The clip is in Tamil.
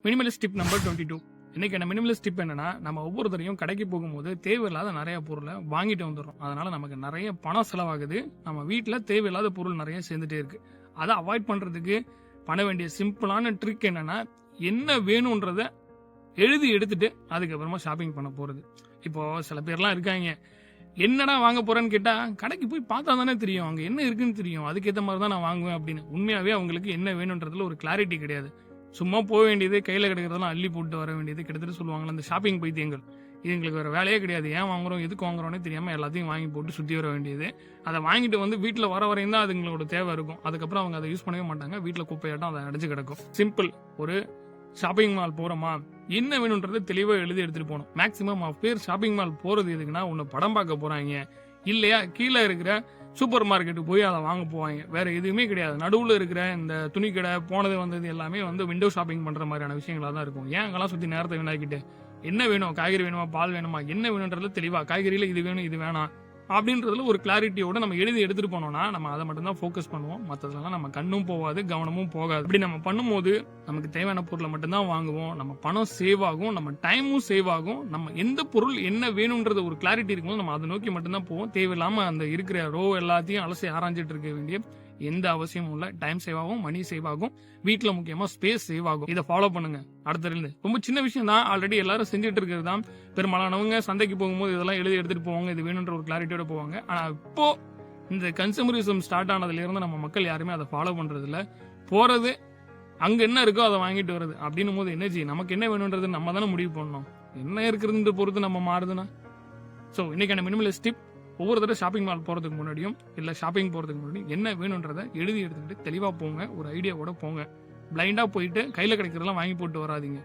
Minimalist tip number 22. இன்னைக்கு மினிமலிஸ்ட் டிப் என்னன்னா, நம்ம ஒவ்வொரு தடையும் கடைக்கு போகும்போது தேவையில்லாத நிறைய பொருளை வாங்கிட்டு வந்துடுறோம். அதனால நமக்கு நிறைய பணம் செலவாகுது. நம்ம வீட்டில் தேவையில்லாத பொருள் நிறைய சேர்ந்துட்டே இருக்கு. அதை அவாய்ட் பண்றதுக்கு பண்ண வேண்டிய சிம்பிளான ட்ரிக் என்னன்னா, என்ன வேணும்ன்றத எழுதி எடுத்துட்டு அதுக்கப்புறமா ஷாப்பிங் பண்ண போறது. இப்போ சில பேர்லாம் இருக்காங்க, என்னடா வாங்க போறேன்னு கேட்டா, கடைக்கு போய் பார்த்தா தானே தெரியும், அங்க என்ன இருக்குன்னு தெரியும், அதுக்கேற்ற மாதிரி தான் நான் வாங்குவேன் அப்படின்னு. உண்மையாவே அவங்களுக்கு என்ன வேணும்ன்றதுல ஒரு கிளாரிட்டி கிடையாது. சும்மா போக வேண்டியது, கையில கிடைக்கிறதெல்லாம் அள்ளி போட்டு வர வேண்டியது. கிட்டத்தட்ட சொல்லுவாங்களா அந்த ஷாப்பிங் பைத்தியங்கள், இது எங்களுக்கு வேற வேலையே கிடையாது, ஏன் வாங்குறோம் எதுக்கு வாங்குறோன்னே தெரியாம எல்லாத்தையும் வாங்கி போட்டு சுத்தி வர வேண்டியது. அதை வாங்கிட்டு வந்து வீட்டில் வர வரையும் தான் அதுங்களோட தேவை இருக்கும். அதுக்கப்புறம் அவங்க அதை யூஸ் பண்ணவே மாட்டாங்க. வீட்டில் குப்பையாட்டம் அதை அடைஞ்சு கிடக்கும். சிம்பிள். ஒரு ஷாப்பிங் மால் போறோமா, என்ன வேணும்ன்றதை தெளிவாக எழுதி எடுத்துட்டு போகணும். மேக்சிமம் ஆஃப் பேர் ஷாப்பிங் மால் போறது எதுக்குன்னா, ஒன்று படம் பார்க்க போறாங்க, இல்லையா கீழே இருக்கிற சூப்பர் மார்க்கெட்டுக்கு போய் அதை வாங்க போவாங்க. வேற எதுவுமே கிடையாது. நடுவில் இருக்கிற இந்த துணி கடை போனது வந்தது எல்லாமே விண்டோ ஷாப்பிங் பண்ற மாதிரியான விஷயங்களா தான் இருக்கும். ஏன் அங்கெல்லாம் சுத்தி நேரத்தை வீணாக்கிட்டு, என்ன வேணும், காய்கறி வேணுமா, பால் வேணுமா, என்ன வேணும்ன்றதுல தெளிவா, காய்கறியில இது வேணும் இது வேணாம் அப்படின்றதுல ஒரு கிளாரிட்டியோட நம்ம எழுதி எடுத்துட்டு போனோம்னா நம்ம அதை மட்டும் தான் ஃபோக்கஸ் பண்ணுவோம். மற்றதெல்லாம் நம்ம கண்ணும் போகாது, கவனமும் போகாது. அப்படி நம்ம பண்ணும்போது நமக்கு தேவையான பொருளை மட்டும்தான் வாங்குவோம். நம்ம பணம் சேவ் ஆகும், நம்ம டைமும் சேவ் ஆகும். நம்ம எந்த பொருள் என்ன வேணும்ன்றது ஒரு கிளாரிட்டி இருக்கும்போது நம்ம அதை நோக்கி மட்டும்தான் போவோம். தேவையில்லாம அந்த இருக்கிற ரோ எல்லாத்தையும் அலசி ஆராய்ஞ்சிட்டு இருக்க வேண்டிய எந்த அவசியமும் இல்லை. டைம் சேவ் ஆகும், மணி சேவ் ஆகும், வீட்டில் முக்கியமா ஸ்பேஸ் சேவ் ஆகும். இதை ஃபாலோ பண்ணுங்க. அடுத்தது ரொம்ப சின்ன விஷயம் தான், ஆல்ரெடி எல்லாரும் செஞ்சுட்டு இருக்கிறது தான். பெரும்பாலானவங்க சந்தைக்கு போகும்போது இதெல்லாம் எழுதி எடுத்துட்டு போவாங்க, இது வேணுன்ற ஒரு கிளாரிட்டியோட போவாங்க. ஆனா இப்போ இந்த கன்சூமரிசம் ஸ்டார்ட் ஆனதுல இருந்து நம்ம மக்கள் யாருமே அதை ஃபாலோ பண்றது இல்ல. போறது அங்க என்ன இருக்கோ அதை வாங்கிட்டு வருது. அப்படின்னும் போது எனர்ஜி நமக்கு என்ன வேணும்ன்றது நம்ம தானே முடிவு பண்ணணும். என்ன இருக்கிறது பொறுத்து நம்ம மாறுதுன்னா. ஸோ இன்னைக்கான மினிமலிஸ்ட் டிப், ஒவ்வொரு தடவை ஷாப்பிங் மால் போறதுக்கு முன்னாடியும் இல்ல ஷாப்பிங் போறதுக்கு முன்னாடியும் என்ன வேணும்ன்றதை எழுதி எடுத்துக்கிட்டு தெளிவா போங்க. ஒரு ஐடியாவோட போங்க. பிளைண்டா போயிட்டு கையில கிடைக்கிறதெல்லாம் வாங்கி போட்டு வராதீங்க.